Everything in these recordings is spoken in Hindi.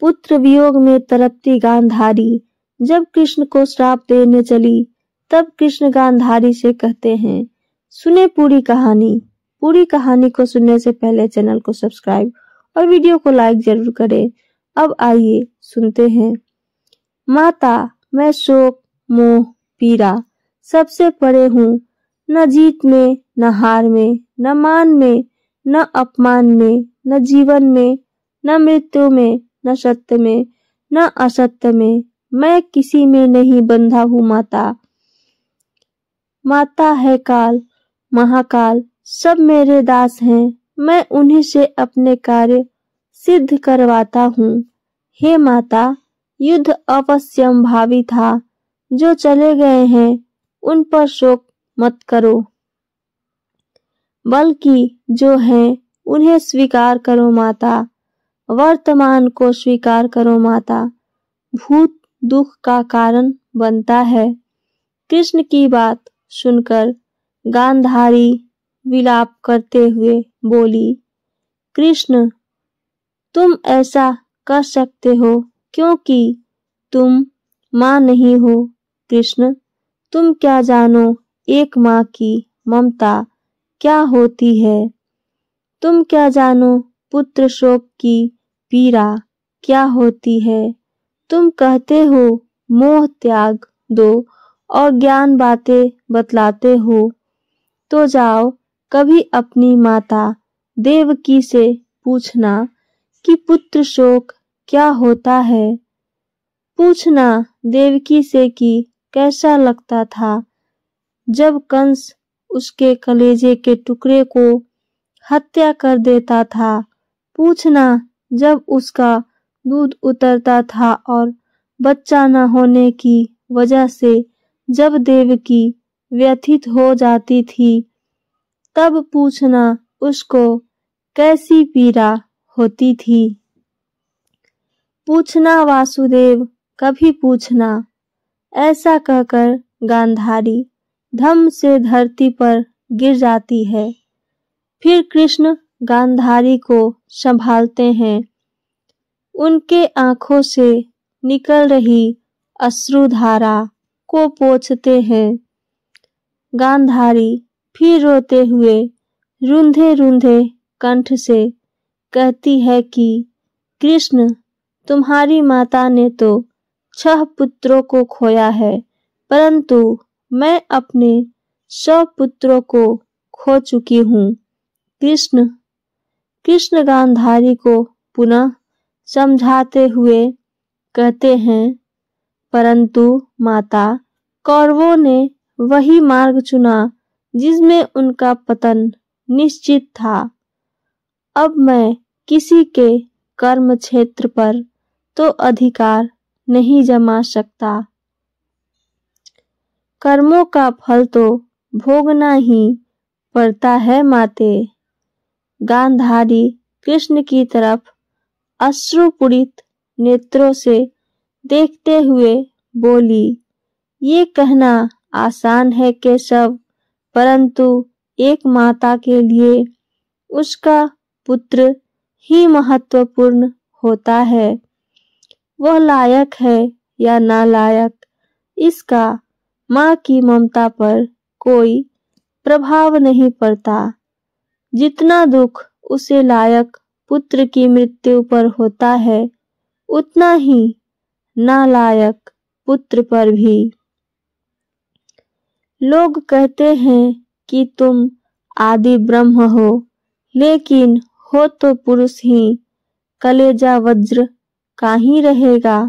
पुत्र वियोग में तड़पती गांधारी जब कृष्ण को श्राप देने चली, तब कृष्ण गांधारी से कहते हैं, सुने पूरी कहानी। पूरी कहानी को सुनने से पहले चैनल को सब्सक्राइब और वीडियो को लाइक जरूर करें। अब आइए सुनते हैं। माता, मैं शोक मोह पीड़ा सबसे परे हूँ, न जीत में न हार में, न मान में न अपमान में, न जीवन में न मृत्यु में, न सत्य में न असत्य में, मैं किसी में नहीं बंधा हूँ माता। माता है काल महाकाल, सब मेरे दास हैं, मैं उन्हीं से अपने कार्य सिद्ध करवाता हूँ। हे माता, युद्ध अवश्यंभावी था, जो चले गए हैं उन पर शोक मत करो, बल्कि जो हैं उन्हें स्वीकार करो माता। वर्तमान को स्वीकार करो माता, भूत दुख का कारण बनता है। कृष्ण की बात सुनकर गांधारी विलाप करते हुए बोली, कृष्ण, तुम ऐसा कर सकते हो क्योंकि तुम माँ नहीं हो। कृष्ण, तुम क्या जानो एक माँ की ममता क्या होती है। तुम क्या जानो पुत्र शोक की पीड़ा क्या होती है। तुम कहते हो मोह त्याग दो और ज्ञान बातें बतलाते हो, तो जाओ कभी अपनी माता देवकी से पूछना कि पुत्र शोक क्या होता है। पूछना देवकी से कि कैसा लगता था जब कंस उसके कलेजे के टुकड़े को हत्या कर देता था। पूछना जब उसका दूध उतरता था और बच्चा न होने की वजह से जब देवकी व्यथित हो जाती थी, तब पूछना उसको कैसी पीड़ा होती थी। पूछना वासुदेव, कभी पूछना। ऐसा कहकर गांधारी धम्म से धरती पर गिर जाती है। फिर कृष्ण गांधारी को संभालते हैं। उनके आंखों से निकल रही अश्रुधारा को पोंछते हैं। गांधारी फिर रोते हुए रूंधे रूंधे कंठ से कहती है कि कृष्ण, तुम्हारी माता ने तो 6 पुत्रों को खोया है, परंतु मैं अपने 100 पुत्रों को खो चुकी हूँ। कृष्ण गांधारी को पुनः समझाते हुए कहते हैं, परंतु माता, कौरवों ने वही मार्ग चुना जिसमें उनका पतन निश्चित था। अब मैं किसी के कर्म क्षेत्र पर तो अधिकार नहीं जमा सकता। कर्मों का फल तो भोगना ही पड़ता है माते। गांधारी कृष्ण की तरफ अश्रुपूरित नेत्रों से देखते हुए बोली, ये कहना आसान है केशव, परंतु एक माता के लिए उसका पुत्र ही महत्वपूर्ण होता है। वह लायक है या नालायक, इसका माँ की ममता पर कोई प्रभाव नहीं पड़ता। जितना दुख उसे लायक पुत्र की मृत्यु पर होता है, उतना ही नालायक पुत्र पर भी। लोग कहते हैं कि तुम आदि ब्रह्म हो, लेकिन हो तो पुरुष ही, कलेजा वज्र का ही रहेगा।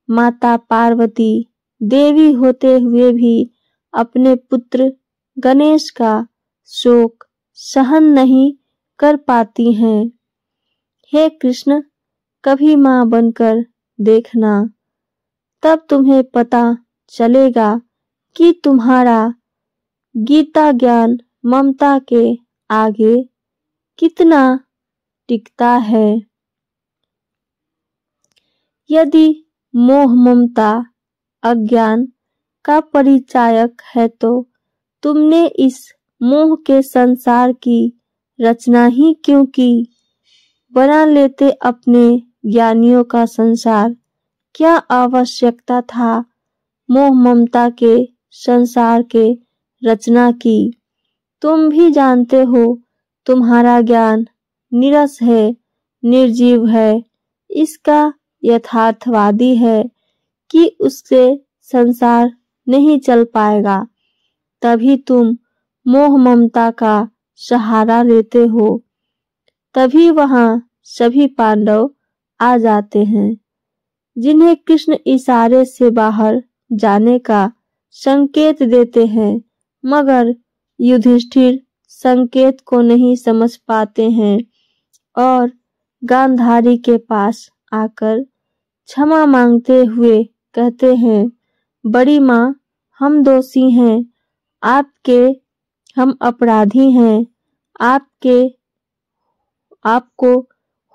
माता पार्वती देवी होते हुए भी अपने पुत्र गणेश का शोक सहन नहीं कर पाती हैं। हे कृष्ण, कभी माँ बनकर देखना, तब तुम्हें पता चलेगा कि तुम्हारा गीता ज्ञान ममता के आगे कितना टिकता है। यदि मोह ममता अज्ञान का परिचायक है, तो तुमने इस मोह के संसार की रचना ही क्यों की। बना लेते अपने ज्ञानियों का संसार, क्या आवश्यकता था मोह ममता के संसार के रचना की। तुम भी जानते हो तुम्हारा ज्ञान नीरस है, निर्जीव है, इसका यथार्थवादी है कि उससे संसार नहीं चल पाएगा। तभी तुम मोह ममता का सहारा लेते हो, तभी वहां सभी पांडव आ जाते हैं, जिन्हें कृष्ण इशारे से बाहर जाने का संकेत देते हैं, मगर युधिष्ठिर संकेत को नहीं समझ पाते हैं और गांधारी के पास आकर क्षमा मांगते हुए कहते हैं, बड़ी माँ, हम दोषी हैं, हम अपराधी हैं, आपको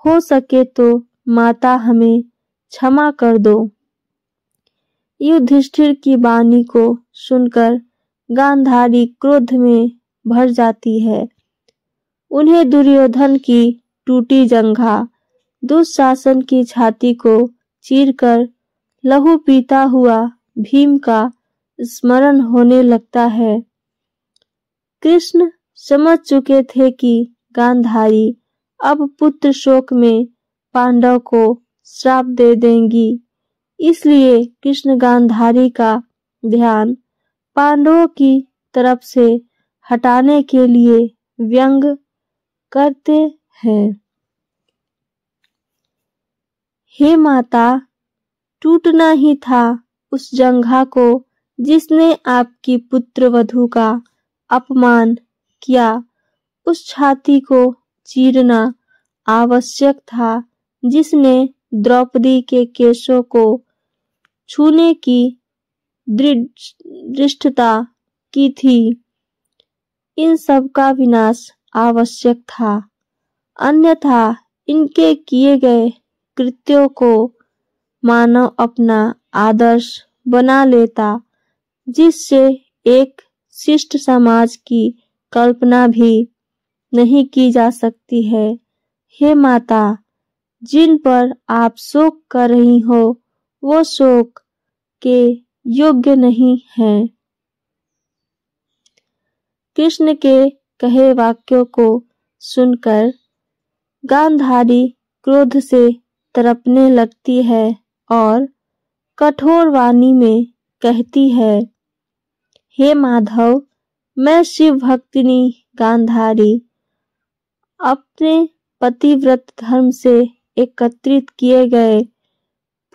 हो सके तो माता हमें क्षमा कर दो। युधिष्ठिर की वाणी को सुनकर गांधारी क्रोध में भर जाती है। उन्हें दुर्योधन की टूटी जंघा, दुशासन की छाती को चीरकर लहू पीता हुआ भीम का स्मरण होने लगता है। कृष्ण समझ चुके थे कि गांधारी अब पुत्र शोक में पांडव को श्राप दे देंगी, इसलिए कृष्ण गांधारी का ध्यान पांडवों की तरफ से हटाने के लिए व्यंग करते हैं। हे माता, टूटना ही था उस जंघा को जिसने आपकी पुत्र वधू का अपमान किया, उस छाती को चीरना आवश्यक था जिसने द्रौपदी के केशों को छूने की दृष्टता की थी। इन सब का विनाश आवश्यक था, अन्यथा इनके किए गए कृत्यों को मानव अपना आदर्श बना लेता, जिससे एक शिष्ट समाज की कल्पना भी नहीं की जा सकती है। हे माता, जिन पर आप शोक कर रही हो वो शोक के योग्य नहीं है। कृष्ण के कहे वाक्यों को सुनकर गांधारी क्रोध से तड़पने लगती है और कठोर वाणी में कहती है, हे माधव, मैं शिव भक्तिनी गांधारी अपने पतिव्रत धर्म से एकत्रित किए गए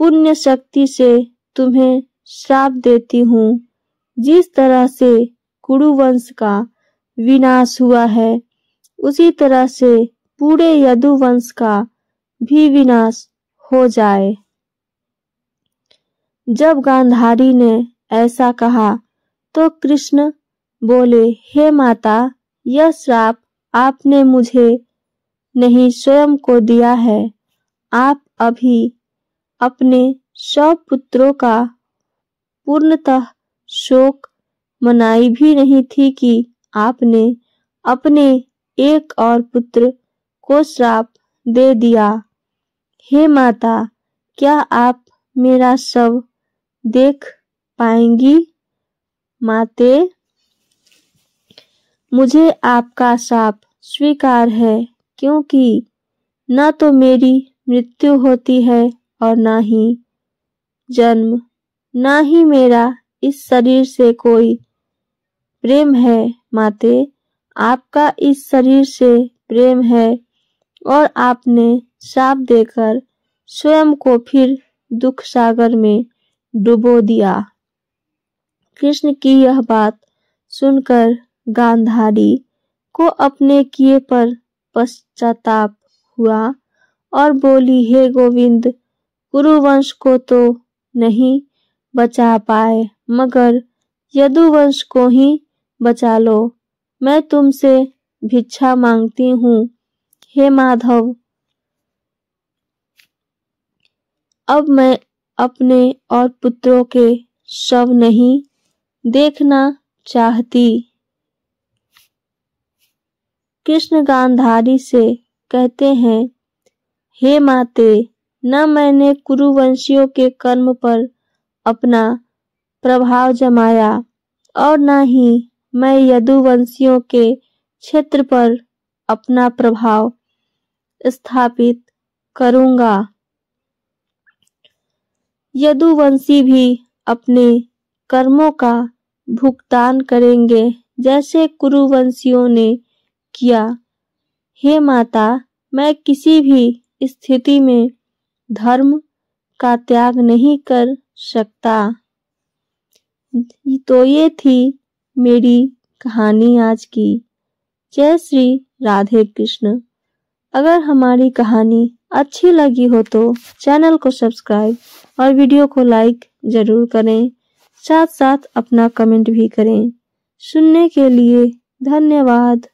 पुण्य शक्ति से तुम्हें श्राप देती हूँ। जिस तरह से कुरु वंश का विनाश हुआ है, उसी तरह से पूरे यदु वंश का भी विनाश हो जाए। जब गांधारी ने ऐसा कहा तो कृष्ण बोले, हे माता, यह श्राप आपने मुझे नहीं स्वयं को दिया है। आप अभी अपने 100 पुत्रों का पूर्णतः शोक मनाई भी नहीं थी कि आपने अपने एक और पुत्र को श्राप दे दिया। हे माता, क्या आप मेरा शव देख पाएंगी? माते, मुझे आपका शाप स्वीकार है, क्योंकि न तो मेरी मृत्यु होती है और न ही जन्म, न ही मेरा इस शरीर से कोई प्रेम है। माते, आपका इस शरीर से प्रेम है और आपने शाप देकर स्वयं को फिर दुख सागर में डुबो दिया। कृष्ण की यह बात सुनकर गांधारी को अपने किए पर पश्चाताप हुआ और बोली, हे गोविंद, कुरुवंश को तो नहीं बचा पाए, मगर यदुवंश को ही बचा लो। मैं तुमसे भिक्षा मांगती हूँ, हे माधव, अब मैं अपने और पुत्रों के शव नहीं देखना चाहती। कृष्ण गांधारी से कहते हैं, हे माते, न मैंने कुरुवंशियों के कर्म पर अपना प्रभाव जमाया और न ही मैं यदुवंशियों के क्षेत्र पर अपना प्रभाव स्थापित करूंगा। यदुवंशी भी अपने कर्मों का भुगतान करेंगे जैसे कुरुवंशियों ने किया। हे माता, मैं किसी भी स्थिति में धर्म का त्याग नहीं कर सकता। तो ये थी मेरी कहानी आज की। जय श्री राधे कृष्ण। अगर हमारी कहानी अच्छी लगी हो तो चैनल को सब्सक्राइब और वीडियो को लाइक जरूर करें। साथ साथ अपना कमेंट भी करें। सुनने के लिए धन्यवाद।